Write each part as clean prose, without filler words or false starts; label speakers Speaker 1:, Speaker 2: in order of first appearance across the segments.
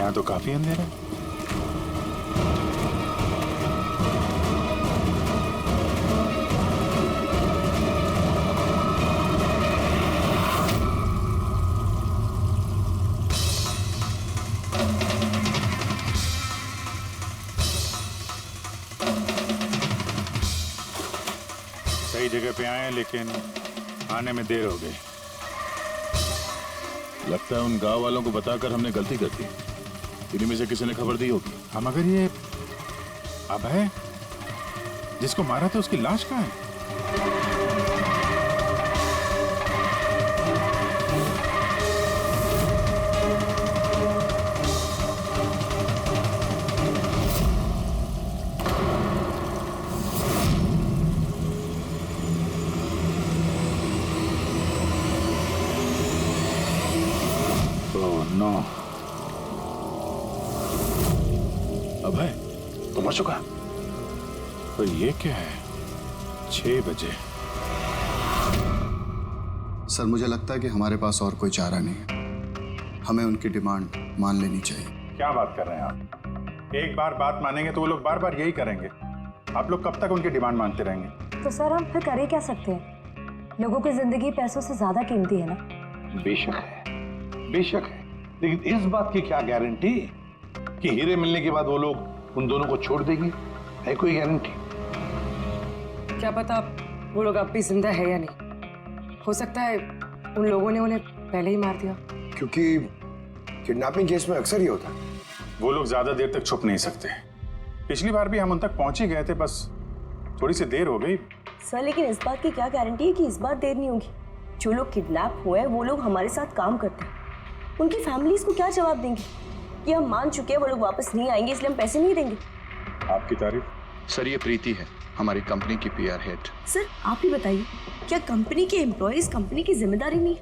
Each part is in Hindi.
Speaker 1: यहाँ तो काफी अंधेरा है। सही जगह पे आए लेकिन आने में देर हो गई।
Speaker 2: लगता है उन गांव वालों को बताकर हमने गलती कर दी। इन्हीं में से किसी ने खबर दी होगी।
Speaker 1: हम अगर ये अभय जिसको मारा था उसकी लाश कहाँ है?
Speaker 2: नो, अभय तो मर चुका।
Speaker 1: तो ये क्या है? 6 बजे।
Speaker 3: सर मुझे लगता है कि हमारे पास और कोई चारा नहीं है। हमें उनकी डिमांड मान लेनी चाहिए।
Speaker 1: क्या बात कर रहे हैं आप? एक बार बात मानेंगे तो वो लोग बार बार यही करेंगे। आप लोग कब तक उनकी डिमांड मानते रहेंगे?
Speaker 4: तो सर हम फिर कर ही क्या सकते हैं? लोगों की जिंदगी पैसों से ज्यादा कीमती है ना।
Speaker 5: बेशक है, बेशक है, लेकिन इस बात की क्या गारंटी कि हीरे मिलने के बाद वो लोग उन दोनों को छोड़ देंगे? है कोई गारंटी?
Speaker 6: क्या पता वो लोग अब भी जिंदा है या नहीं। हो सकता है उन लोगों ने उन्हें पहले ही मार दिया।
Speaker 7: क्योंकि किडनैपिंग केस में अक्सर ही होता है।
Speaker 1: वो लोग ज्यादा देर तक छुप नहीं सकते। पिछली बार भी हम उन तक पहुंच ही गए थे, बस थोड़ी सी देर हो गई।
Speaker 8: सर लेकिन इस बात की क्या गारंटी है कि इस बार देर नहीं होगी? जो लोग किडनैप हुए हैं वो लोग हमारे साथ काम करते हैं। उनकी फैमिलीज को क्या जवाब देंगे कि हम मान चुके हैं वो लोग वापस नहीं आएंगे इसलिए हम पैसे नहीं देंगे?
Speaker 1: आपकी तारीफ।
Speaker 3: सर ये प्रीति है, हमारी कंपनी की पीआर हेड।
Speaker 8: सर आप ही बताइए, क्या कंपनी के एम्प्लॉयज कंपनी की जिम्मेदारी नहीं है?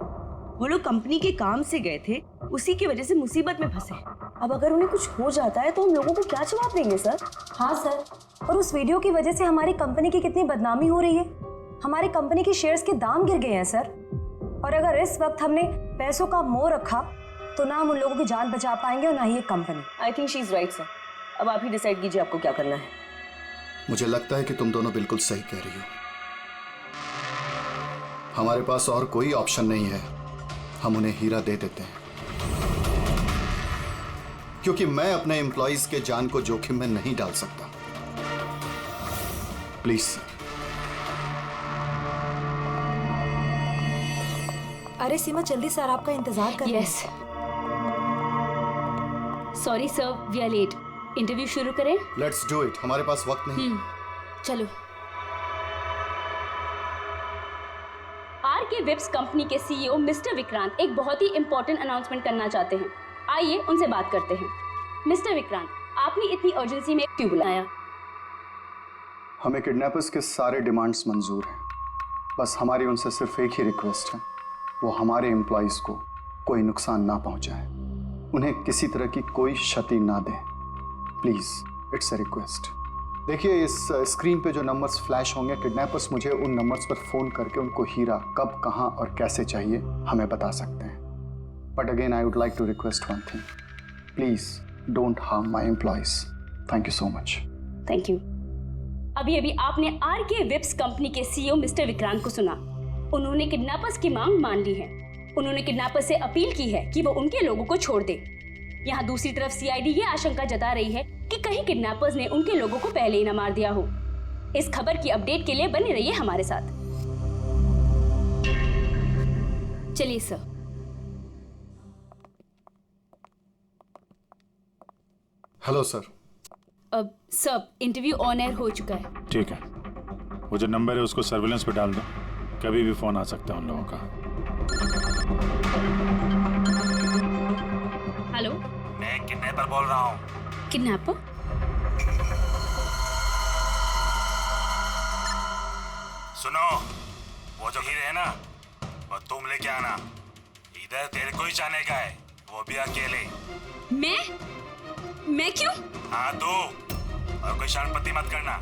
Speaker 8: वो लोग कंपनी के काम से गए थे, उसी की वजह से मुसीबत में फंसे। अब अगर उन्हें कुछ हो जाता है तो हम लोगों को क्या जवाब देंगे सर?
Speaker 4: हाँ सर, और उस वीडियो की वजह से हमारी कंपनी की कितनी बदनामी हो रही है। हमारी कंपनी के शेयर्स के दाम गिर गए हैं सर। और अगर इस वक्त हमने पैसों का मोह रखा तो ना हम उन लोगों की जान बचा पाएंगे और ना ही ये company.
Speaker 8: I think she is right sir. अब आप ही डिसाइड कीजिए आपको क्या करना है।
Speaker 3: मुझे लगता है कि तुम दोनों बिल्कुल सही कह रही हो। हमारे पास और कोई ऑप्शन नहीं है। हम उन्हें हीरा दे देते हैं, क्योंकि मैं अपने एम्प्लॉइज के जान को जोखिम में नहीं डाल सकता। Please sir.
Speaker 4: अरे सीमा जल्दी सर आपका इंतजार कर रहे हैं।
Speaker 9: Yes sorry sir, we are late. Interview शुरू करें?
Speaker 3: Let's do it. हमारे पास वक्त नहीं।
Speaker 9: चलो। आरके वेब्स कंपनी के सीईओ मिस्टर विक्रांत एक बहुत ही इंपॉर्टेंट अनाउंसमेंट करना चाहते हैं। आइए उनसे बात करते हैं। मिस्टर विक्रांत, आपने इतनी अर्जेंसी में क्यों बुलाया?
Speaker 3: हमें किडनैपर्स के सारे डिमांड्स मंजूर हैं। बस हमारी उनसे सिर्फ एक ही रिक्वेस्ट है, वो हमारे एम्प्लॉइज को कोई नुकसान ना पहुंचाए, उन्हें किसी तरह की कोई क्षति ना दें। Please, it's a request. देखिए इस स्क्रीन पे जो नंबर्स फ्लैश होंगे, किडनैपर्स मुझे उन नंबर्स पर फोन करके उनको हीरा कब, कहां और कैसे चाहिए हमें बता सकते हैं। But again I would like to request one thing, please don't harm my employees. Thank you so much.
Speaker 9: Thank you. अभी अभी आपने आरके वेब्स कंपनी के सीईओ मिस्टर विक्रांत को सुना। उन्होंने किडनैपर्स की मांग मान ली है। उन्होंने किडनैपर्स से अपील की है कि वो उनके लोगों को छोड़ दे। यहाँ दूसरी तरफ सीआईडी ये आशंका जता रही है कि कहीं किडनैपर्स ने उनके लोगों को पहले ही न मार दिया हो। इस खबर की अपडेट के लिए बने रहिए हमारे साथ। चलिए सर।
Speaker 3: Hello sir.
Speaker 9: अब सब इंटरव्यू ऑन एयर हो चुका है।
Speaker 1: ठीक है, वो जो नंबर है उसको सर्विलेंस पे डाल दो। कभी भी फोन आ सकता है उन लोगों का।
Speaker 9: हेलो,
Speaker 10: मैं किडनैपर बोल रहा हूँ।
Speaker 9: किडनैपर?
Speaker 10: सुनो, वो जो हीरे है ना, वो तुम लेके आना। इधर तेरे को ही जाने का है, वो भी अकेले।
Speaker 9: मैं क्यों?
Speaker 10: हाँ तू, और कोई शर्मपति मत करना,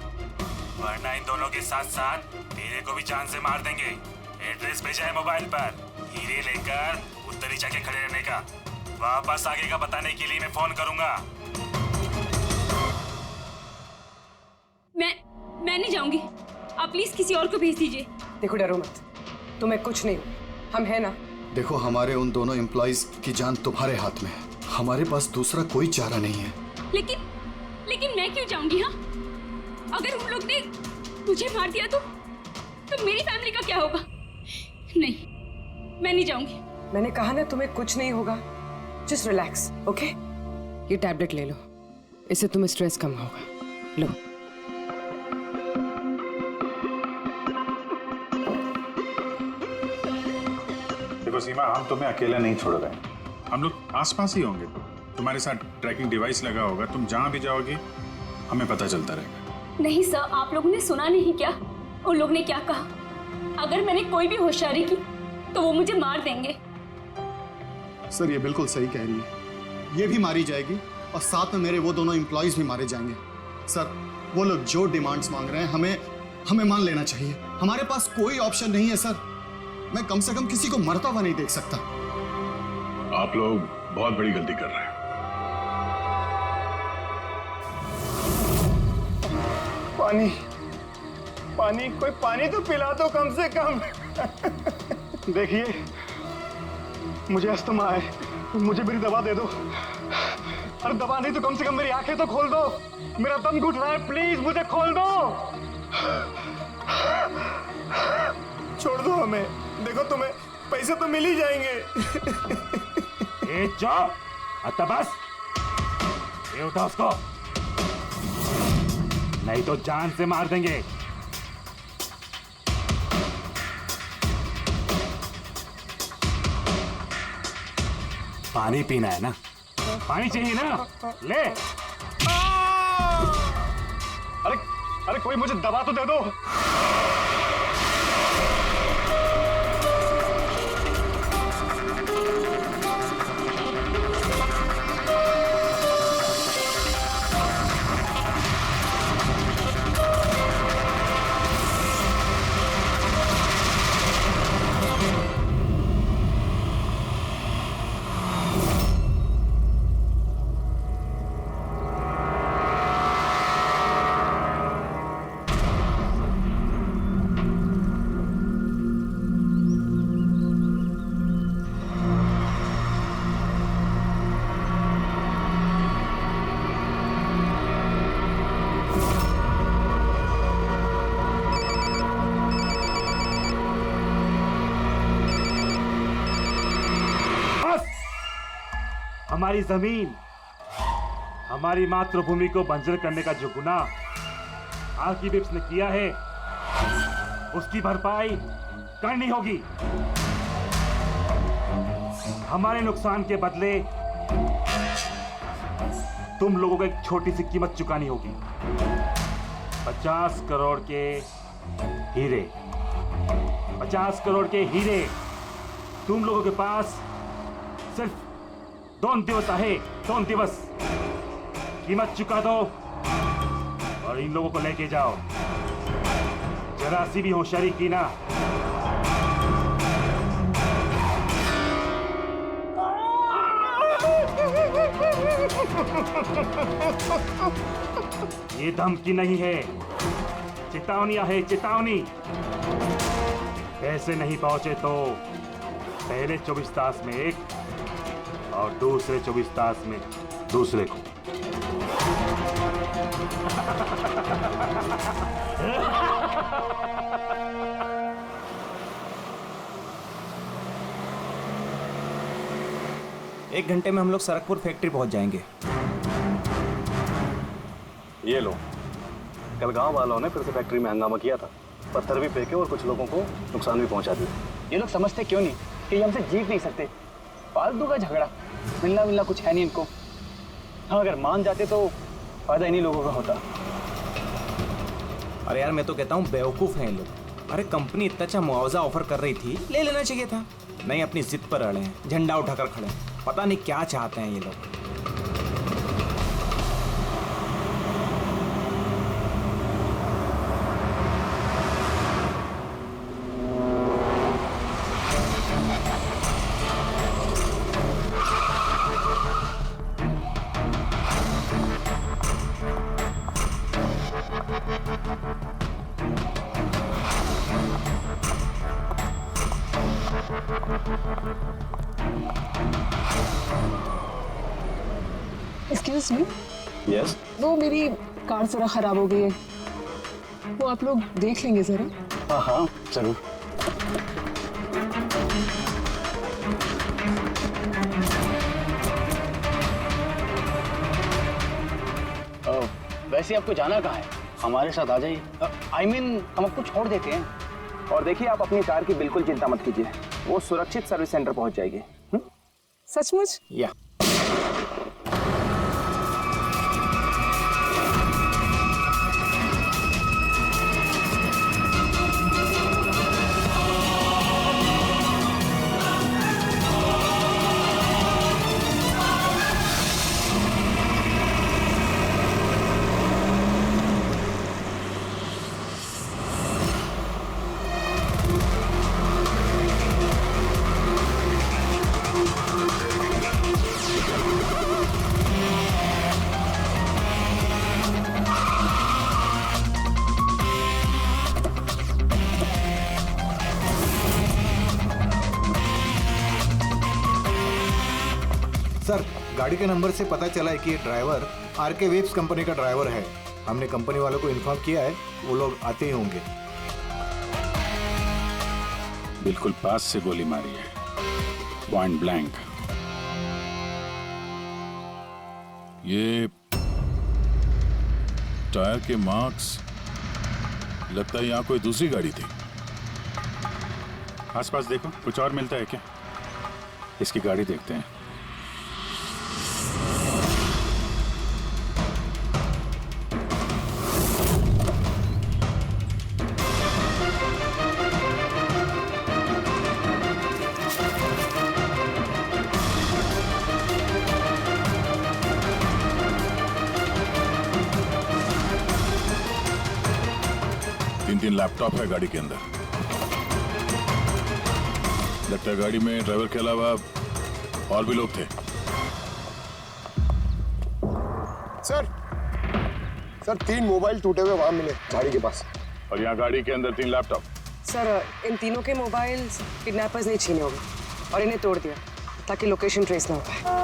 Speaker 10: वरना इन दोनों के साथ साथ तेरे को भी जान से मार देंगे। एड्रेस भेजा है मोबाइल पर, हीरे लेकर उधर ही जाके खड़े रहने का, वापस आगे का बताने के लिए मैं फोन करूंगा।
Speaker 9: मैं नहीं जाऊंगी। आप प्लीज किसी और को भेज दीजिए।
Speaker 6: देखो डरो मत, तुम्हें कुछ नहीं, हम हैं ना।
Speaker 3: देखो, हमारे उन दोनों एम्प्लॉइज की जान तुम्हारे हाथ में है। हमारे पास दूसरा कोई चारा नहीं है।
Speaker 9: लेकिन मैं क्यों जाऊंगी? हाँ, अगर उन लोग ने मुझे मार दिया तो मेरी फैमिली का क्या होगा? नहीं, मैं नहीं जाऊंगी।
Speaker 6: मैंने कहा ना तुम्हें कुछ नहीं होगा। Just relax, okay? ये टैबलेट ले लो, इससे तुम्हें स्ट्रेस कम होगा। लो।
Speaker 1: देखो सीमा, हम तुम्हें अकेला नहीं छोड़ रहे हैं। हम लोग आसपास ही होंगे। तुम्हारे साथ ट्रैकिंग डिवाइस लगा होगा। तुम जहां भी जाओगी हमें पता चलता रहेगा।
Speaker 9: नहीं सर, आप लोगों ने सुना नहीं क्या उन लोग ने क्या कहा? अगर मैंने कोई भी होशियारी की तो वो मुझे मार देंगे।
Speaker 3: सर, ये बिल्कुल सही कह रही है। ये भी मारी जाएगी और साथ में मेरे वो दोनों एम्प्लॉइज भी मारे जाएंगे। सर, वो लोग जो डिमांड्स मांग रहे हैं हमें मान लेना चाहिए। हमारे पास कोई ऑप्शन नहीं है सर। मैं कम से कम किसी को मरता हुआ नहीं देख सकता।
Speaker 2: आप लोग बहुत बड़ी गलती कर रहे हैं।
Speaker 11: पानी, कोई पानी तो पिला दो कम से कम। देखिए, मुझे अस्थमा है, मुझे मेरी दवा दे दो। अरे दवा नहीं तो कम से कम मेरी आंखें तो खोल दो। मेरा दम घुट रहा है, प्लीज मुझे खोल दो। छोड़ दो हमें। देखो, तुम्हें पैसे तो मिल ही जाएंगे।
Speaker 10: ए चुप! आता बस! ये उठा उसको, नहीं तो जान से मार देंगे। पानी पीना है ना? पानी चाहिए ना? ले।
Speaker 11: अरे कोई मुझे दवा तो दे दो।
Speaker 10: हमारी जमीन, हमारी मातृभूमि को बंजर करने का जो गुनाह आरके विप्स ने किया है, उसकी भरपाई करनी होगी। हमारे नुकसान के बदले तुम लोगों को एक छोटी सी कीमत चुकानी होगी। 50 करोड़ के हीरे। 50 करोड़ के हीरे तुम लोगों के पास सिर्फ 2 दिवस आहे। 2 दिवस कीमत चुका दो और इन लोगों को लेके जाओ। जरा सी भी होशियारी की ना, ये धमकी नहीं है, चेतावनी है, चेतावनी। पैसे नहीं पहुंचे तो पहले 24 तास में एक और दूसरे 24 तास में दूसरे को।
Speaker 12: एक घंटे में हम लोग सरकपुर फैक्ट्री पहुंच जाएंगे।
Speaker 11: ये लो, कल गांव वालों ने फिर से फैक्ट्री में हंगामा किया था। पत्थर भी फेंके और कुछ लोगों को नुकसान भी पहुंचा दिया।
Speaker 12: ये लोग समझते क्यों नहीं कि हमसे जीत नहीं सकते। फालतू का झगड़ा, मिलना कुछ है नहीं इनको। हाँ, अगर मान जाते तो फायदा इन्हीं लोगों का होता। अरे यार, मैं तो कहता हूँ बेवकूफ़ हैं ये लोग। अरे कंपनी इतना अच्छा मुआवजा ऑफर कर रही थी, ले लेना चाहिए था। नहीं, अपनी जिद पर अड़े हैं, झंडा उठाकर खड़े हैं। पता नहीं क्या चाहते हैं ये लोग।
Speaker 6: एक्सक्यूज मी,
Speaker 3: यस,
Speaker 6: वो मेरी कार जरा खराब हो गई है, वो आप लोग देख लेंगे जरा।
Speaker 3: हाँ हाँ जरूर।
Speaker 13: वैसे आपको जाना कहाँ है? हमारे साथ आ जाइए। I mean, हम आपको छोड़ देते हैं।
Speaker 12: और देखिए, आप अपनी कार की बिल्कुल चिंता मत कीजिए, वो सुरक्षित सर्विस सेंटर पहुंच जाएगी।
Speaker 6: सचमुच?
Speaker 12: या
Speaker 14: सर, गाड़ी के नंबर से पता चला है कि ये ड्राइवर आरके वेब्स कंपनी का ड्राइवर है। हमने कंपनी वालों को इन्फॉर्म किया है, वो लोग आते ही होंगे।
Speaker 1: बिल्कुल पास से गोली मारी है, पॉइंट ब्लैंक।
Speaker 2: ये टायर के मार्क्स, लगता है यहाँ कोई दूसरी गाड़ी थी।
Speaker 1: आसपास देखो, कुछ और मिलता है क्या? इसकी गाड़ी देखते हैं।
Speaker 2: तीन लैपटॉप है गाड़ी के अंदर। लगता है गाड़ी में ड्राइवर के अलावा और भी लोग थे।
Speaker 7: सर 3 मोबाइल टूटे हुए वहां मिले गाड़ी के पास।
Speaker 2: और यहाँ गाड़ी के अंदर 3 लैपटॉप।
Speaker 6: सर, इन तीनों के मोबाइल किडनैपर्स ने छीने होंगे और इन्हें तोड़ दिया ताकि लोकेशन ट्रेस ना हो पाए।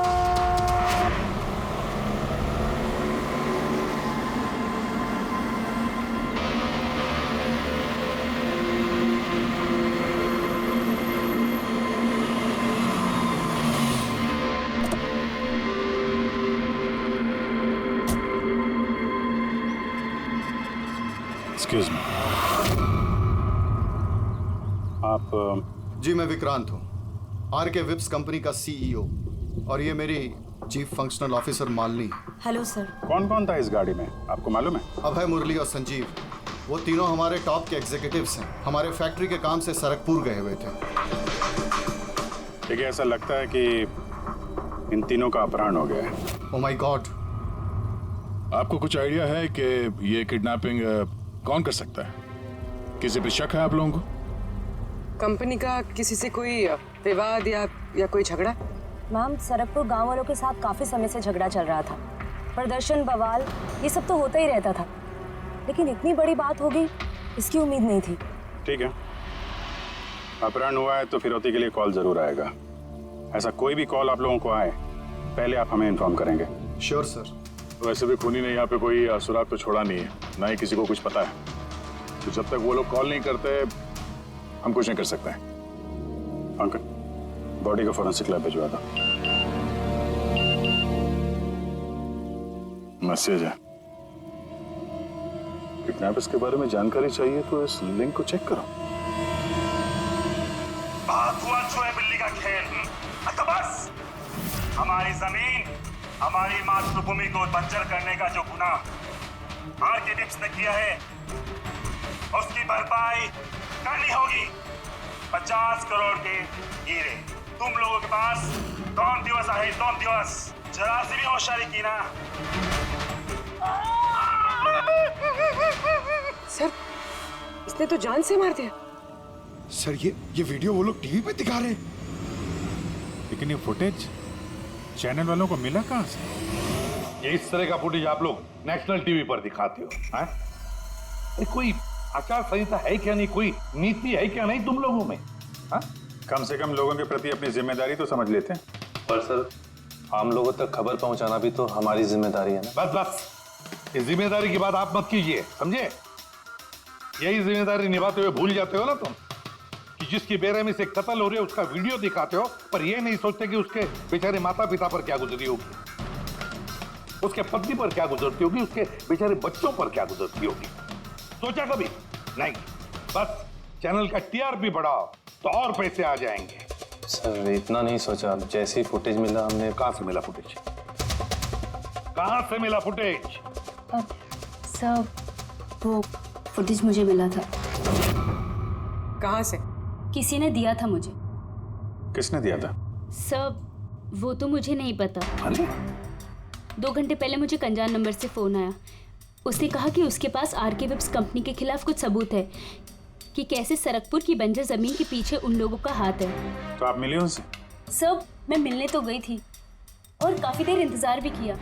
Speaker 1: एक्सक्यूज मी, आप?
Speaker 3: जी मैं विक्रांत हूँ, आरके विप्स कंपनी का सीईओ, और ये मेरी चीफ फंक्शनल ऑफिसर मालिनी है।
Speaker 4: Hello sir.
Speaker 1: कौन कौन था इस गाड़ी में, आपको मालूम है?
Speaker 3: अभय, मुरली और संजीव, वो तीनों हमारे टॉप के एग्जीक्यूटिव्स हैं। हमारे फैक्ट्री के काम से सरकपुर गए हुए थे।
Speaker 1: देखिए, ऐसा लगता है कि इन तीनों का अपहरण हो गया है।
Speaker 3: Oh my God.
Speaker 2: आपको कुछ आइडिया है कि ये किडनैपिंग कौन कर सकता है? किसी पे शक है आप लोगों को?
Speaker 6: कंपनी का किसी से कोई विवाद या कोई झगड़ा?
Speaker 4: मैम, सरकपुर गांव वालों के साथ काफी समय से झगड़ा चल रहा था। प्रदर्शन, बवाल, ये सब तो होता ही रहता था, लेकिन इतनी बड़ी बात होगी इसकी उम्मीद नहीं थी।
Speaker 1: ठीक है, अपहरण हुआ है तो फिरौती के लिए कॉल जरूर आएगा। ऐसा कोई भी कॉल आप लोगों को आए, पहले आप हमें इन्फॉर्म करेंगे।
Speaker 3: Sure sir.
Speaker 2: वैसे भी खूनी ने यहाँ पे कोई सुराग तो छोड़ा नहीं है, ना ही किसी को कुछ पता है। तो जब तक वो लोग कॉल नहीं करते, हम कुछ नहीं कर सकते हैं। अंकल, बॉडी को फोरेंसिक लैब भिजवा दो। मैसेज है। किडनैपर्स के बारे में जानकारी चाहिए तो इस लिंक को चेक करो।
Speaker 10: बिल्ली का खेल। तो बस, हमारी जमीन, हमारी मातृभूमि को बंजर करने का जो गुनाह आरके विप्स ने किया है, उसकी भरपाई करनी होगी। 50 करोड़ के हीरे तुम लोगों के पास 2 दिवस आहे, 2 दिवस। जरा सी भी होशियारी की ना।
Speaker 6: सर, इसने तो जान से मार दिया।
Speaker 7: सर, ये वीडियो वो लोग टीवी पे दिखा रहे हैं।
Speaker 1: लेकिन ये फुटेज चैनल वालों को मिला कहां से?
Speaker 5: ये इस तरह का फुटेज आप लोग नेशनल टीवी पर दिखाते हो, हैं? कोई आचार संहिता है क्या नहीं, कोई नीति है क्या नहीं तुम लोगों में? हाँ?
Speaker 1: कम से कम लोगों के प्रति अपनी जिम्मेदारी तो समझ लेते हैं।
Speaker 5: पर सर,
Speaker 15: आम लोगों तक खबर पहुंचाना भी तो हमारी जिम्मेदारी है ना।
Speaker 5: बस बस, इस जिम्मेदारी की बात आप मत कीजिए, समझे? यही जिम्मेदारी निभाते हुए भूल जाते हो ना तुम कि जिसकी बेरहमी से कत्ल हो रही है उसका वीडियो दिखाते हो, पर यह नहीं सोचते कि उसके बेचारे माता पिता पर क्या गुजरी होगी, उसके पत्नी पर क्या गुजरती होगी, उसके बेचारे बच्चों पर क्या गुजरती होगी। सोचा कभी नहीं? बस चैनल का टीआरपी बढ़ाओ तो और पैसे आ जाएंगे।
Speaker 15: सर इतना नहीं सोचा, जैसी फुटेज मिला हमने।
Speaker 5: कहां से मिला फुटेज? कहां से मिला फुटेज?
Speaker 9: सर वो फुटेज मुझे मिला था।
Speaker 6: कहां से?
Speaker 9: किसी ने दिया था मुझे।
Speaker 1: किसने दिया था?
Speaker 9: सर वो तो मुझे नहीं पता। 2 घंटे पहले मुझे अनजान नंबर से फोन आया। उसने कहा कि उसके पास आरके वेब्स कंपनी के खिलाफ कुछ सबूत है कि कैसे सरकपुर की बंजर जमीन के पीछे उन लोगों का हाथ है।
Speaker 1: तो आप मिले उनसे?
Speaker 9: सर मैं मिलने तो गई थी और काफी देर इंतजार भी किया,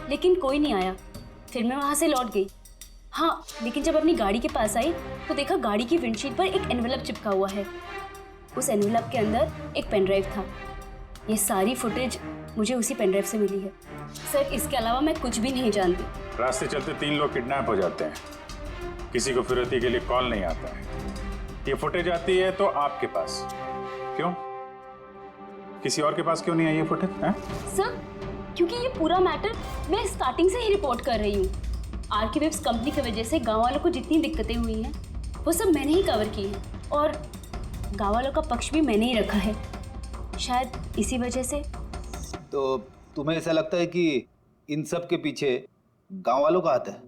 Speaker 9: लेकिन कोई नहीं आया। फिर मैं वहां से लौट गई। हाँ, लेकिन जब अपनी गाड़ी के पास आई तो देखा गाड़ी की विंडशीट पर एक एनवेलप चिपका हुआ है। उस एनवेलप के अंदर एक पेन ड्राइव था। ये सारी फुटेज मुझे उसी पेन ड्राइव से मिली है। सर इसके अलावा मैं कुछ भी नहीं जानती।
Speaker 1: रास्ते चलते 3 लोग किडनैप हो जाते हैं, किसी को फिरौती के लिए कॉल नहीं आता है। ये फुटेज आती है तो आपके पास क्यों? किसी और के पास क्यों नहीं आई ये फुटेज?
Speaker 9: सर क्योंकि ये पूरा मैटर मैं स्टार्टिंग से ही रिपोर्ट कर रही हूँ। आरके वेब्स कंपनी की वजह से गांव वालों को जितनी दिक्कतें हुई हैं वो सब मैंने ही कवर की है और गांव वालों का पक्ष भी मैंने ही रखा है। शायद इसी वजह से।
Speaker 13: तो तुम्हें ऐसा लगता है कि इन सब के पीछे गांव वालों का हाथ है?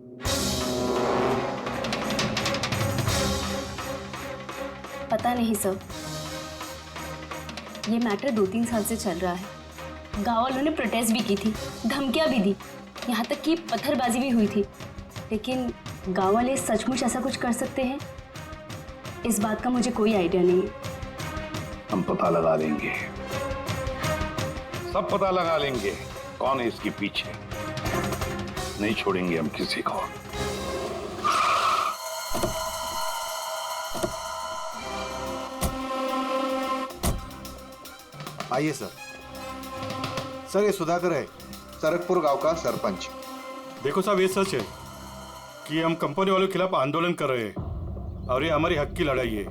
Speaker 9: पता नहीं सर, ये मैटर 2-3 साल से चल रहा है। गांव वालों ने प्रोटेस्ट भी की थी, धमकियां भी दी, यहाँ तक कि पत्थरबाजी भी हुई थी, लेकिन गांव वाले सचमुच ऐसा कुछ कर सकते हैं इस बात का मुझे कोई आइडिया नहीं है।
Speaker 5: हम पता लगा लेंगे, सब पता लगा लेंगे कौन है इसके पीछे। नहीं छोड़ेंगे हम किसी को।
Speaker 14: आइए सर। सर ये सुधाकर है, सरकपुर गांव का सरपंच।
Speaker 11: देखो साहब, ये सच है कि हम कंपनी वालों के खिलाफ आंदोलन कर रहे हैं और ये हमारी हक की लड़ाई है,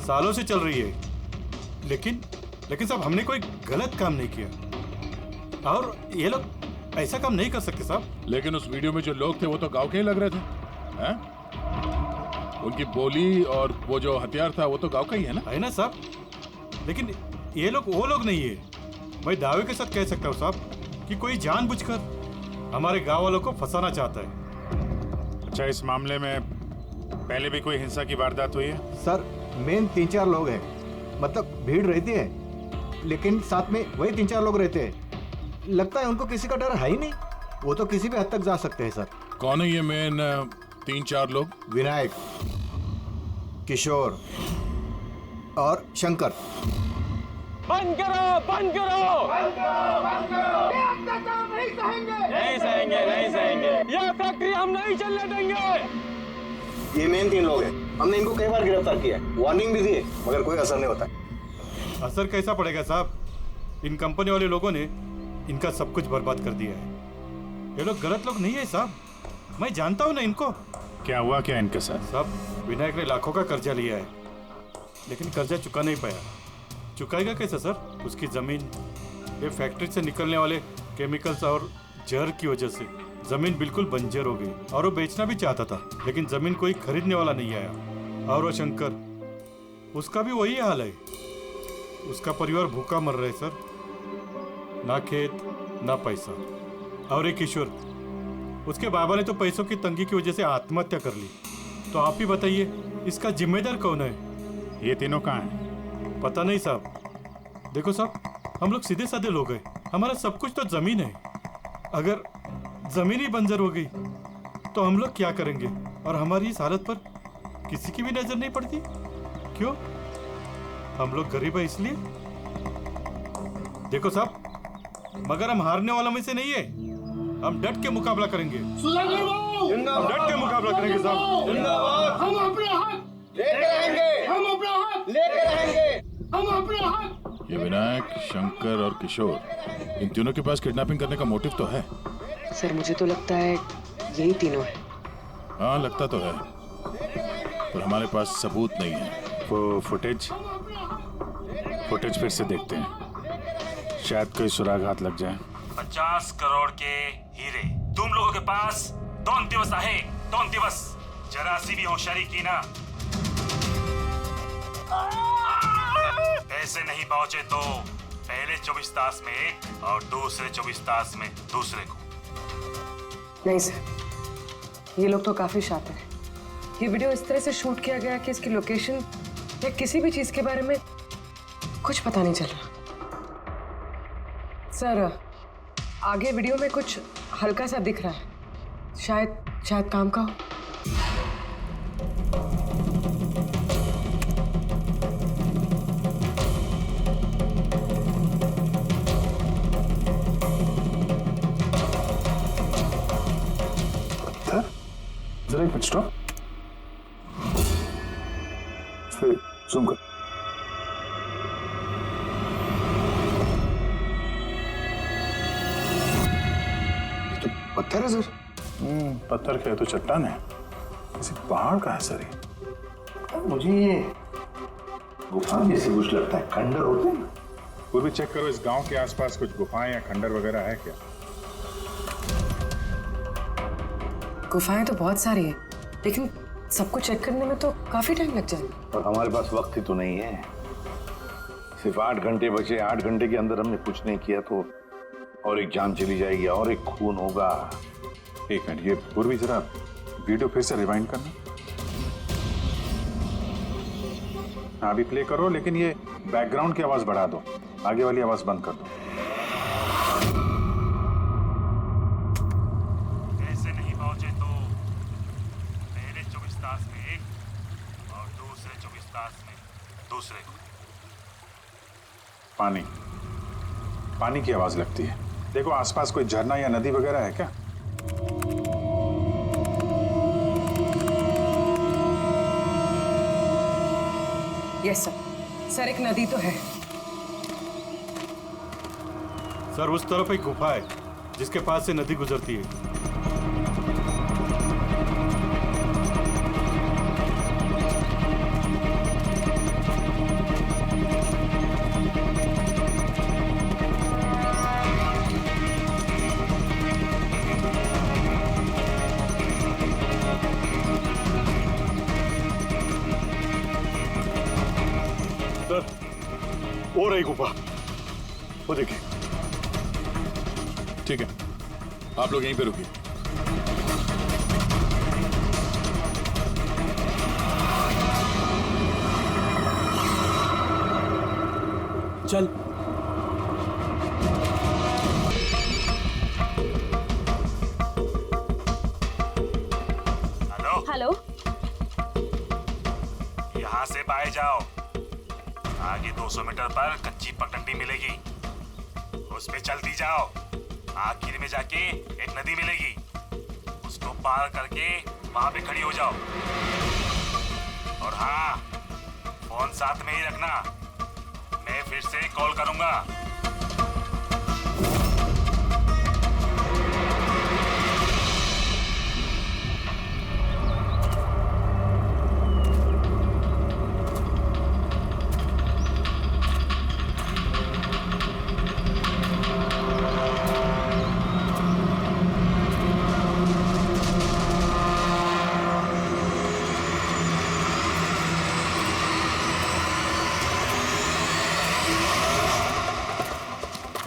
Speaker 11: सालों से चल रही है। लेकिन साहब हमने कोई गलत काम नहीं किया और ये लोग ऐसा काम नहीं कर सकते साहब।
Speaker 2: लेकिन उस वीडियो में जो लोग थे वो तो गांव के ही लग रहे थे, हैं? उनकी बोली और वो जो हथियार था वो तो गांव का ही है ना
Speaker 11: साहब? लेकिन ये लोग वो लोग नहीं है। मैं दावे के साथ कह सकता हूँ साहब कि कोई जानबूझकर हमारे गांव वालों को फंसाना चाहता है।
Speaker 1: अच्छा, इस मामले में पहले भी कोई हिंसा की वारदात हुई है?
Speaker 14: सर मेन 3-4 लोग हैं, मतलब भीड़ रहती है लेकिन साथ में वही 3-4 लोग रहते हैं। लगता है उनको किसी का डर है ही नहीं, वो तो किसी भी हद तक जा सकते हैं सर।
Speaker 2: कौन है ये मेन 3-4 लोग?
Speaker 14: विनायक, किशोर और शंकर।
Speaker 16: बंद करो, बंद करो, बंद करो, बंद करो। ये अत्याचार नहीं सहेंगे, नहीं सहेंगे, नहीं सहेंगे। ये फैक्ट्री हम नहीं चलने देंगे।
Speaker 13: ये मेन 3 लोग हैं। हमने इनको कई बार गिरफ्तार किया है, वार्निंग भी दी है, मगर कोई असर नहीं होता।
Speaker 11: असर कैसा पड़ेगा साहब? इन कंपनी वाले लोगों ने इनका सब कुछ बर्बाद कर दिया है। ये लोग गलत लोग नहीं है साहब, मैं जानता हूँ ना इनको।
Speaker 1: क्या हुआ क्या इनके साथ?
Speaker 11: साहब विनायक ने लाखों का कर्जा लिया है, लेकिन कर्जा चुका नहीं पाया। चुकाएगा कैसे सर? उसकी जमीन, ये फैक्ट्री से निकलने वाले केमिकल्स और जहर की वजह से जमीन बिल्कुल बंजर हो गई और वो बेचना भी चाहता था, लेकिन जमीन कोई खरीदने वाला नहीं आया। और वो शंकर, उसका भी वही हाल है। उसका परिवार भूखा मर रहा है सर, ना खेत ना पैसा। और एक किशोर, उसके बाबा ने तो पैसों की तंगी की वजह से आत्महत्या कर ली। तो आप ही बताइए इसका जिम्मेदार कौन है?
Speaker 1: ये तीनों कहाँ हैं?
Speaker 11: पता नहीं साहब। देखो साहब, हम लोग सीधे साधे लोग हैं, हमारा सब कुछ तो जमीन है। अगर जमीन ही बंजर हो गई तो हम लोग क्या करेंगे? और हमारी इस हालत पर किसी की भी नजर नहीं पड़ती। क्यों? हम लोग गरीब है इसलिए? देखो साहब, मगर हम हारने वालों में से नहीं है। हम डट के मुकाबला करेंगे, हम डट के मुकाबला करेंगे साहब।
Speaker 16: हम अपने हक लेकर रहेंगे, हम अपना हक लेकर रहेंगे, हम अपने हक।
Speaker 2: ये विनायक, शंकर और किशोर, इन तीनों के पास किडनैपिंग करने का मोटिव तो है।
Speaker 6: सर मुझे तो लगता है यही तीनों है।
Speaker 2: हाँ लगता तो है, पर हमारे पास सबूत नहीं है।
Speaker 1: वो फुटेज फिर से देखते हैं, शायद कोई सुराग हाथ लग जाए।
Speaker 10: 50 करोड़ के हीरे तुम लोगों के पास 2 दिवस आहे, 2 दिवस। जरा सी भी होशियारी की ना, पैसे नहीं पहुंचे तो पहले 24 तास में एक और दूसरे 24 तास में दूसरे को।
Speaker 6: नहीं सर, ये लोग तो काफी शातिर हैं। ये वीडियो इस तरह से शूट किया गया कि इसकी लोकेशन या किसी भी चीज के बारे में कुछ पता नहीं चल रहा। सर आगे वीडियो में कुछ हल्का सा दिख रहा है, शायद काम का हो।
Speaker 1: जरा एक मिनट स्टॉप, जूम कर।
Speaker 7: तो पत्थर है सर।
Speaker 1: पत्थर क्या है तो चट्टान है, किसी पहाड़ का है सर ये।
Speaker 5: मुझे ये गुफा जैसे कुछ लगता है, खंडर होते हैं।
Speaker 1: वो भी चेक करो, इस गांव के आसपास कुछ गुफाएं या खंडर वगैरह है क्या?
Speaker 6: गुफाएं तो बहुत सारी है, लेकिन सबको चेक करने में तो काफी टाइम लग जाएगा।
Speaker 5: और हमारे पास वक्त ही तो नहीं है, सिर्फ 8 घंटे बचे। 8 घंटे के अंदर हमने कुछ नहीं किया तो और एक जान चली जाएगी और एक खून होगा।
Speaker 1: एक मिनट, ये पूर्वी जरा वीडियो फिर से रिवाइंड करना। हाँ अभी प्ले करो, लेकिन ये बैकग्राउंड की आवाज बढ़ा दो, आगे वाली आवाज बंद कर दो।
Speaker 10: पैसे नहीं पहुंचे तो पहले 24 तास में एक और दूसरे 24 तास में दूसरे को।
Speaker 1: पानी की आवाज लगती है। देखो आसपास कोई झरना या नदी वगैरह है क्या?
Speaker 6: यस सर, एक नदी तो है।
Speaker 11: सर उस तरफ एक गुफा है जिसके पास से नदी गुजरती है। सर वो रही गुफा, वो देखिए।
Speaker 2: ठीक है, आप लोग यहीं पे रुकिए।
Speaker 12: चल
Speaker 9: हेलो,
Speaker 10: यहाँ से बाहर जाओ, आगे 200 मीटर पर कच्ची पगडंडी मिलेगी, उस पे चलती जाओ। आखिर में जाके एक नदी मिलेगी, उसको पार करके वहां पे खड़ी हो जाओ। और हाँ, फोन साथ में ही रखना, मैं फिर से कॉल करूंगा।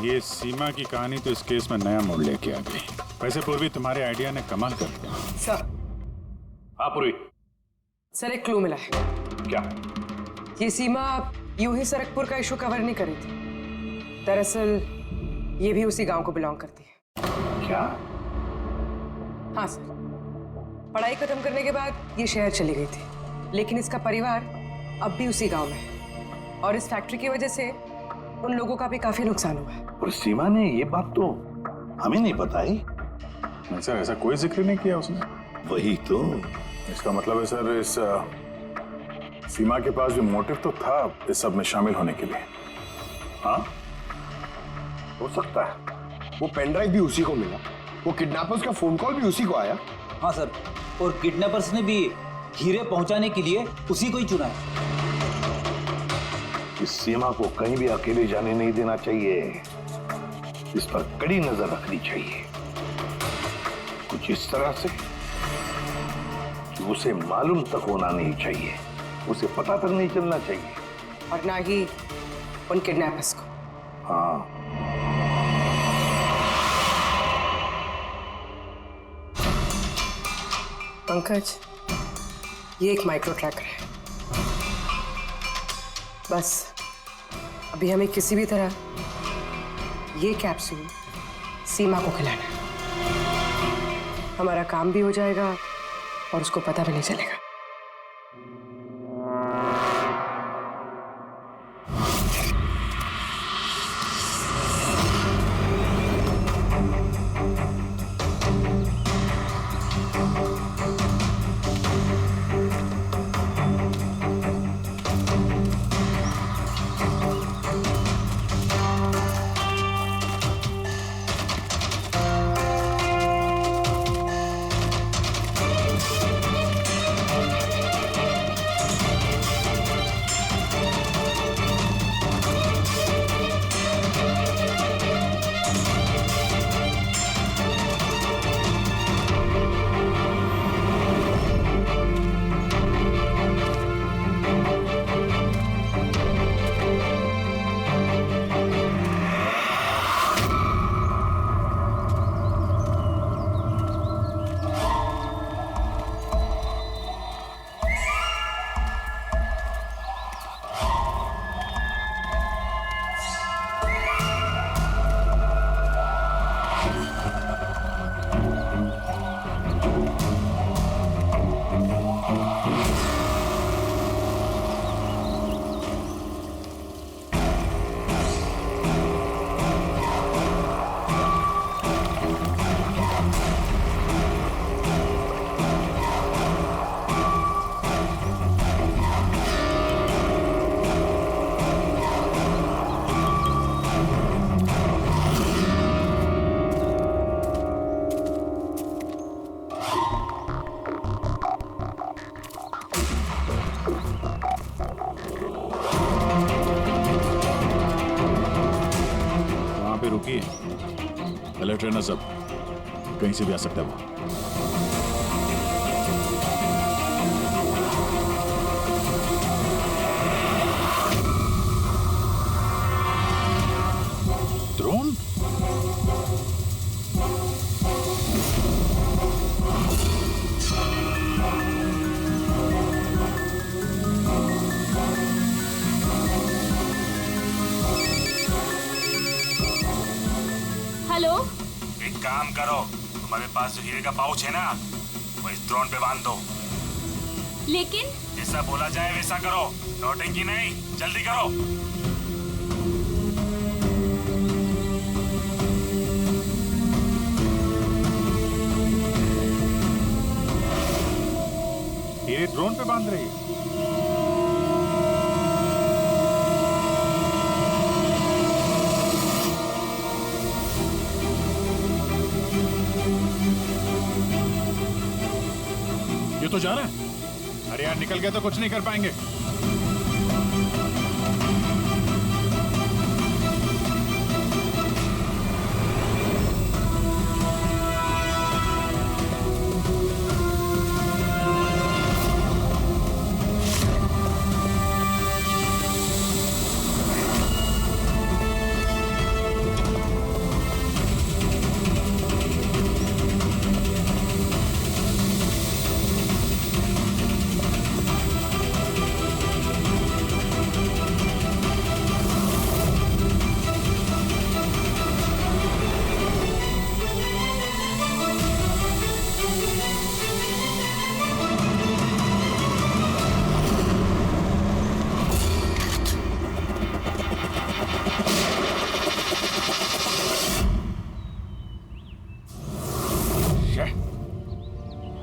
Speaker 1: ये सीमा की कहानी तो इस केस में नया मोड़ लेके आ गई। वैसे पूर्वी तुम्हारे आइडिया ने कमाल कर दिया।
Speaker 6: सर,
Speaker 5: हाँ पूर्वी।
Speaker 6: सर एक क्लू मिला है।
Speaker 5: क्या?
Speaker 6: ये सीमा यूं ही सरकपुर का इशू कवर नहीं करी थी, दरअसल ये भी उसी गांव को बिलोंग करती है।
Speaker 5: क्या?
Speaker 6: हाँ सर, पढ़ाई खत्म करने के बाद ये शहर चली गई थी, लेकिन इसका परिवार अब भी उसी गांव में है और इस फैक्ट्री की वजह से उन लोगों का भी काफी नुकसान हुआ है।
Speaker 5: और सीमा ने ये बात तो हमें नहीं बताई।
Speaker 1: नहीं सर, ऐसा कोई जिक्र नहीं किया उसने।
Speaker 5: वही तो।
Speaker 1: इसका मतलब है सर, इस सीमा के पास भी मोटिव तो था इस सब में शामिल होने के लिए।
Speaker 5: हाँ,
Speaker 7: हो सकता है वो पेन ड्राइव भी उसी को मिला, वो किडनैपर्स का फोन कॉल भी उसी को आया।
Speaker 13: हाँ सर, और किडनैपर्स ने भी हीरे पहुंचाने के लिए उसी को ही चुना है।
Speaker 5: इस सीमा को कहीं भी अकेले जाने नहीं देना चाहिए, इस पर कड़ी नजर रखनी चाहिए, कुछ इस तरह से कि उसे मालूम तक होना नहीं चाहिए, उसे पता तक नहीं चलना चाहिए,
Speaker 6: और ना ही उन किडनैपर्स को।
Speaker 5: हाँ,
Speaker 6: पंकज, ये एक माइक्रो ट्रैकर है। बस अभी हमें किसी भी तरह ये कैप्सूल सीमा को खिलाना है। हमारा काम भी हो जाएगा और उसको पता भी नहीं चलेगा।
Speaker 2: अलर्ट रहना सब, कहीं से भी आ सकता है वो। ड्रोन?
Speaker 9: हेलो,
Speaker 10: एक काम करो, तुम्हारे पास जो हीरे का पाउच है ना, वो इस ड्रोन पे बांध दो।
Speaker 9: लेकिन
Speaker 10: जैसा बोला जाए वैसा करो, नौटंकी नहीं, जल्दी करो।
Speaker 1: हीरे ड्रोन पे बांध रही है।
Speaker 2: ये तो जा रहा है।
Speaker 1: अरे यार, निकल गए तो कुछ नहीं कर पाएंगे।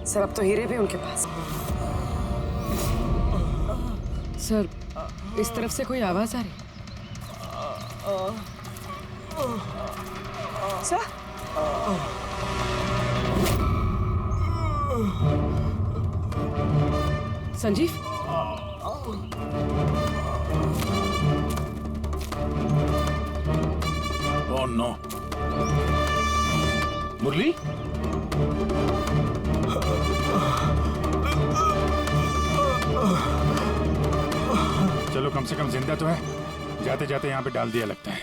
Speaker 6: सर, अब तो हीरे भी उनके पास। सर, इस तरफ से कोई आवाज आ रही है। सर संजीव
Speaker 2: ओह नो मुरली
Speaker 1: चलो कम से कम जिंदा तो है, जाते जाते यहाँ पे डाल दिया लगता है।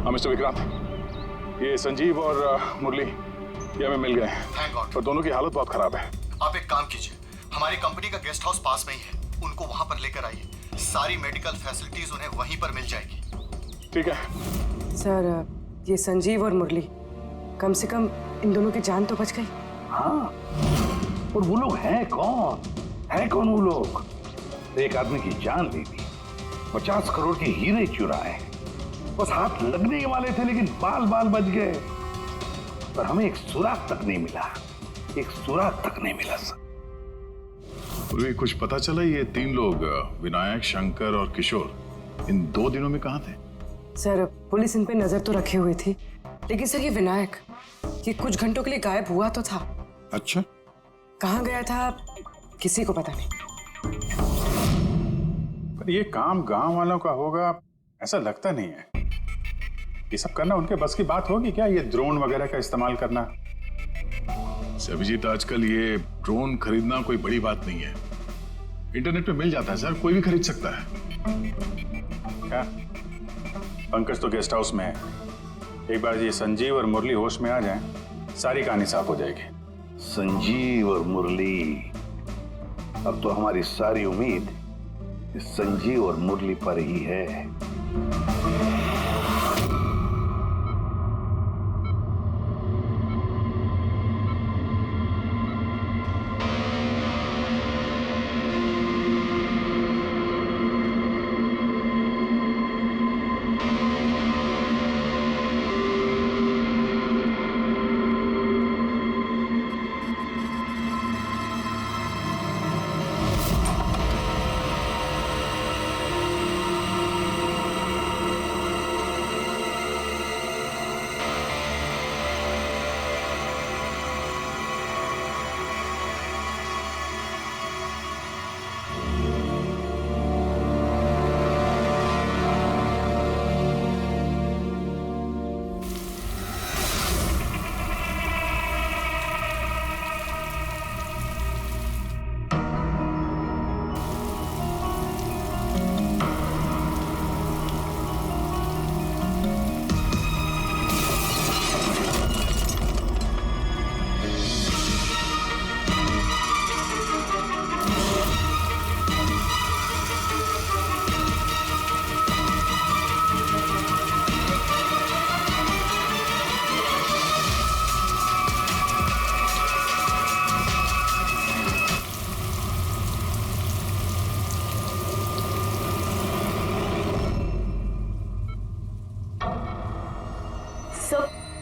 Speaker 2: हाँ मिस्टर विक्रांत, ये संजीव और मुरली ये हमें मिल गए हैं और दोनों की हालत बहुत खराब है।
Speaker 3: आप एक काम कीजिए, हमारी कंपनी का गेस्ट हाउस पास में ही है, उनको वहां पर लेकर आइए। सारी मेडिकल फैसिलिटीज उन्हें वहीं पर मिल जाएगी।
Speaker 2: ठीक है
Speaker 6: सर, ये संजीव और मुरली, कम से कम इन दोनों की जान तो बच गई।
Speaker 5: हाँ, और वो लोग हैं कौन? है कौन वो लोग? एक आदमी की जान ले ली, 50 करोड़ के हीरे चुराए, बस हाथ लगने ही वाले थे लेकिन बाल बाल बच गए। पर हमें एक सुराग तक नहीं मिला, एक सुराग तक नहीं मिला सर।
Speaker 2: मुझे कुछ पता चला ये 3 लोग विनायक, शंकर और किशोर इन 2 दिनों में कहाँ थे?
Speaker 6: सर पुलिस इन पे नजर तो रखे हुए थी, लेकिन सर ये विनायक ये कुछ घंटों के लिए गायब हुआ तो था।
Speaker 2: अच्छा,
Speaker 6: कहाँ गया था किसी को पता नहीं।
Speaker 1: पर ये काम गांव वालों का होगा ऐसा लगता नहीं है। ये सब करना उनके बस की बात होगी क्या? ये ड्रोन वगैरह का इस्तेमाल करना?
Speaker 2: अभिजीत, आजकल ये ड्रोन खरीदना कोई बड़ी बात नहीं है, इंटरनेट पे मिल जाता है सर, कोई भी खरीद सकता है।
Speaker 1: क्या पंकज तो गेस्ट हाउस में है, एक बार ये संजीव और मुरली होश में आ जाएं, सारी कहानी साफ हो जाएगी।
Speaker 5: संजीव और मुरली, अब तो हमारी सारी उम्मीद इस संजीव और मुरली पर ही है।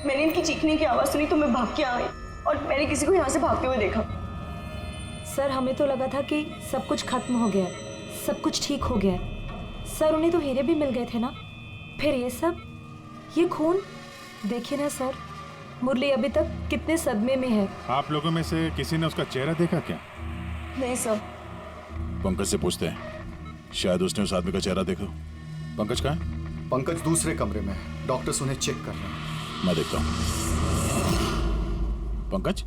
Speaker 8: मैंने इनकी चीखने की आवाज सुनी तो मैं भाग के आई और मैंने किसी को यहाँ से भागते हुए देखा।
Speaker 4: सर हमें तो लगा था कि सब कुछ खत्म हो गया है, सब कुछ ठीक हो गया है। सर उन्हें तो हीरे भी मिल गए थे ना, फिर ये सब, ये खून देखिए ना सर। मुरली अभी तक कितने सदमे में है।
Speaker 1: आप लोगों में से किसी ने उसका चेहरा देखा क्या?
Speaker 8: नहीं सर।
Speaker 2: पंकज से पूछते हैं, शायद उसने उस आदमी का चेहरा देखा। पंकज कहाँ है?
Speaker 3: पंकज दूसरे कमरे में है, डॉक्टर्स उन्हें चेक कर रहे हैं।
Speaker 2: मैं देखता हूँ। पंकज,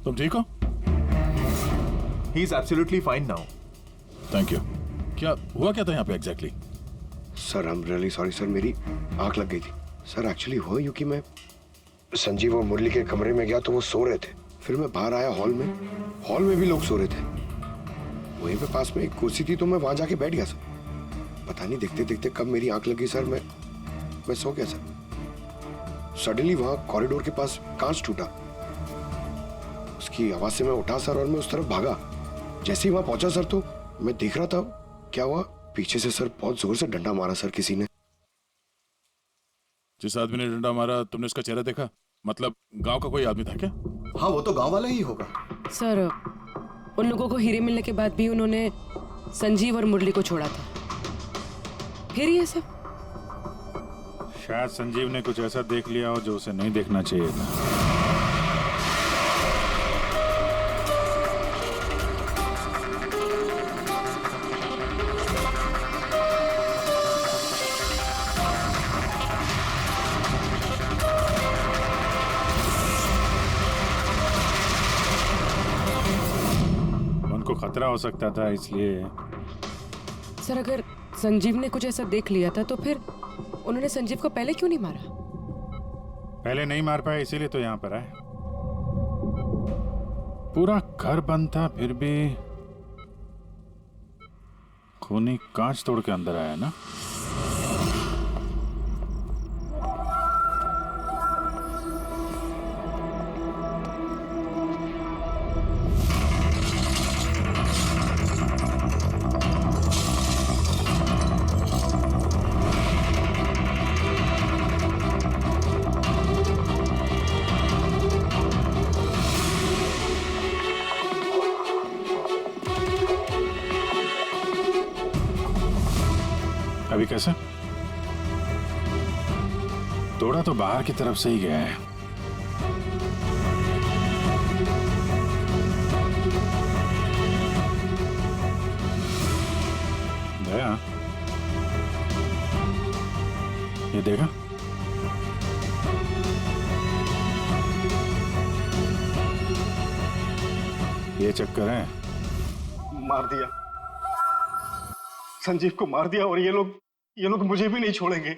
Speaker 2: तुम ठीक हो?
Speaker 14: He is absolutely fine now.
Speaker 2: Thank you. क्या हुआ क्या था यहाँ पे exactly?
Speaker 7: Sir I am really sorry sir, मेरी आंख लग गई थी। सर एक्चुअली हुआ यूं कि मैं संजीव और मुरली के कमरे में गया तो वो सो रहे थे, फिर मैं बाहर आया हॉल में भी लोग सो रहे थे। वहीं पे पास में एक कुर्सी थी तो मैं वहां जाके बैठ गया सर। पता नहीं देखते देखते कब मेरी आंख लगी सर, मैं सो गया सर। सडनली वहां कॉरिडोर के पास कांच टूटा, उसकी आवाज से मैं उठा सर और मैं उस तरफ भागा। जैसे ही वहां पहुंचा सर तो मैं देख रहा था क्या हुआ, पीछे से सर बहुत जोर से डंडा मारा सर किसी ने।
Speaker 2: जिस आदमी ने डंडा मारा तुमने उसका चेहरा देखा? मतलब गांव का कोई आदमी था क्या?
Speaker 3: हाँ वो तो गांव वाला ही होगा
Speaker 6: सर। उन लोगों को हीरे मिलने के बाद भी उन्होंने संजीव और मुरली को छोड़ा था, फिर ये सब।
Speaker 1: शायद संजीव ने कुछ ऐसा देख लिया हो जो उसे नहीं देखना चाहिए था। उनको खतरा हो सकता था, इसलिए।
Speaker 6: सर अगर संजीव ने कुछ ऐसा देख लिया था तो फिर उन्होंने संजीव को पहले क्यों नहीं मारा?
Speaker 1: पहले नहीं मार पाए इसीलिए तो यहाँ पर आए। पूरा घर बंद था फिर भी खूनी कांच तोड़ के अंदर आया ना। अभी कैसे? तोड़ा तो बाहर की तरफ से ही गया है। गया? ये देखा? ये चक्कर है।
Speaker 3: मार दिया, संजीव को मार दिया, और ये लोग मुझे भी नहीं छोड़ेंगे।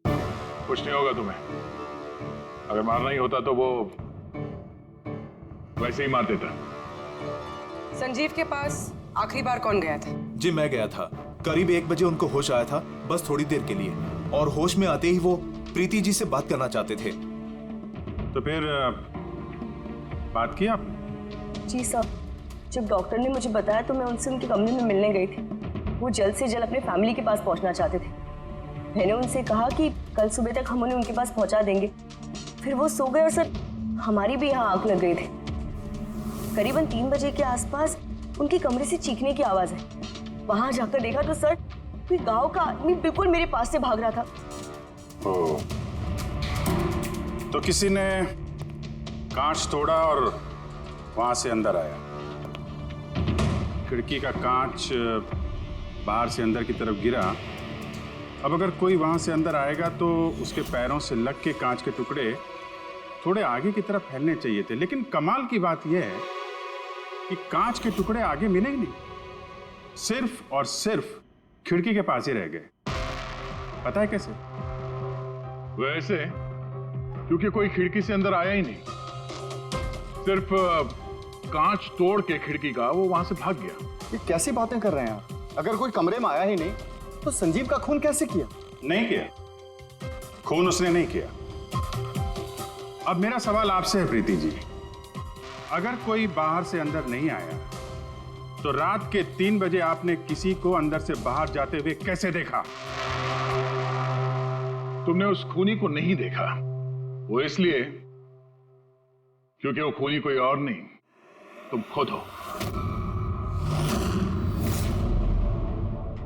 Speaker 2: कुछ नहीं होगा तुम्हें। अगर मारना ही होता तो वो वैसे ही मार देता।
Speaker 6: संजीव के पास आखिरी बार कौन गया था?
Speaker 12: जी मैं गया था। करीब 1 बजे उनको होश आया था, बस थोड़ी देर के लिए, और होश में आते ही वो प्रीति जी से बात करना चाहते थे।
Speaker 1: तो फिर बात की आप?
Speaker 8: जी सर, जब डॉक्टर ने मुझे बताया तो मैं उनसे उनके कमरे में मिलने गई थी। वो जल्द से जल्द अपने फैमिली के पास पहुंचना चाहते थे। मैंने उनसे कहा कि कल सुबह तक हम उन्हें उनके पास पहुंचा देंगे। फिर वो सो गए और सर हमारी भी यहाँ आंख लग गई थी। करीबन 3 बजे के आसपास उनके कमरे से चीखने की आवाज है। वहां जाकर देखा तो सर कोई गांव का आदमी बिल्कुल मेरे पास से भाग रहा था।
Speaker 1: ओ, तो किसी ने कांच तोड़ा और वहां से अंदर आया। खिड़की का कांच बाहर से अंदर की तरफ गिरा। अब अगर कोई वहां से अंदर आएगा तो उसके पैरों से लग के कांच के टुकड़े थोड़े आगे की तरफ फैलने चाहिए थे, लेकिन कमाल की बात यह है कि कांच के टुकड़े आगे मिले ही नहीं, सिर्फ और सिर्फ खिड़की के पास ही रह गए। पता है कैसे?
Speaker 2: वैसे क्योंकि कोई खिड़की से अंदर आया ही नहीं, सिर्फ कांच तोड़ के खिड़की का वो वहां से भाग गया।
Speaker 3: ये कैसी बातें कर रहे हैं आप? अगर कोई कमरे में आया ही नहीं तो संजीव का खून कैसे किया?
Speaker 1: नहीं किया, खून उसने नहीं किया। अब मेरा सवाल आपसे है प्रीति जी, अगर कोई बाहर से अंदर नहीं आया तो रात के 3 बजे आपने किसी को अंदर से बाहर जाते हुए कैसे देखा?
Speaker 2: तुमने उस खूनी को नहीं देखा, वो इसलिए क्योंकि वो खूनी कोई और नहीं, तुम खुद हो।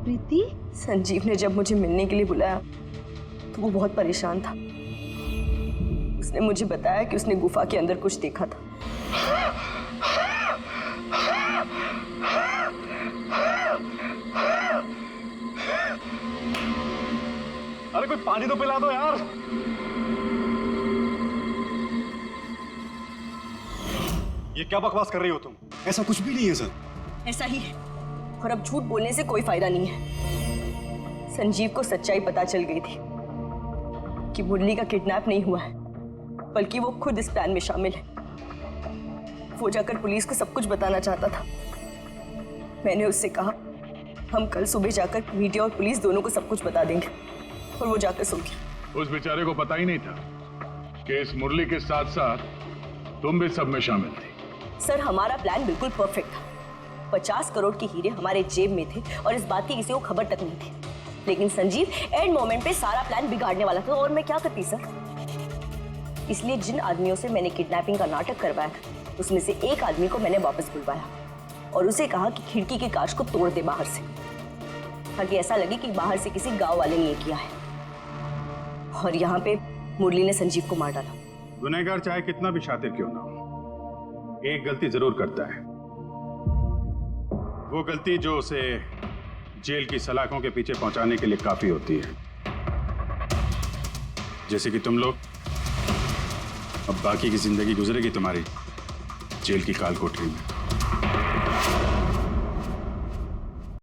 Speaker 8: प्रीति? संजीव ने जब मुझे मिलने के लिए बुलाया तो वो बहुत परेशान था। उसने मुझे बताया कि उसने गुफा के अंदर कुछ देखा था।
Speaker 3: अरे कोई पानी तो पिला दो यार। ये क्या बकवास कर रही हो तुम? ऐसा कुछ भी नहीं है सर।
Speaker 8: ऐसा ही है, और अब झूठ बोलने से कोई फायदा नहीं है। संजीव को सच्चाई पता चल गई थी कि मुरली का किडनैप नहीं हुआ है, बल्कि वो खुद इस प्लान में शामिल है। वो जाकर पुलिस को सब कुछ बताना चाहता था। मैंने उससे कहा हम कल सुबह जाकर मीडिया और पुलिस दोनों को सब कुछ बता देंगे, और वो जाकर सो गया।
Speaker 2: उस बेचारे को पता ही नहीं था कि इस मुरली के साथ साथ तुम भी सब में शामिल थी।
Speaker 8: सर हमारा प्लान बिल्कुल परफेक्ट था। 50 करोड़ के हीरे हमारे जेब में थे और इस बात की किसी को खबर तक नहीं थी, लेकिन संजीव एंड मोमेंट पे सारा प्लान बिगाड़ने वाला था, और मैं क्या करती सर? इसलिए जिन आदमियों से मैंने किडनैपिंग का नाटक करवाया था उसमें से एक आदमी को मैंने वापस बुलवाया और उसे कहा कि खिड़की के कांच को तोड़ दे बाहर से, ताकि ऐसा लगे कि बाहर से किसी गांव वाले ने ये किया है। और यहाँ पे मुरली ने संजीव को मार डाला।
Speaker 1: गुनहगार चाहे कितना भी शातिर क्यों ना हो, एक गलती जरूर करता है। वो गलती जो उसे जेल की सलाखों के पीछे पहुंचाने के लिए काफी होती है। जैसे कि तुम लोग, अब बाकी की जिंदगी गुजरेगी तुम्हारी जेल की काल कोठरी में।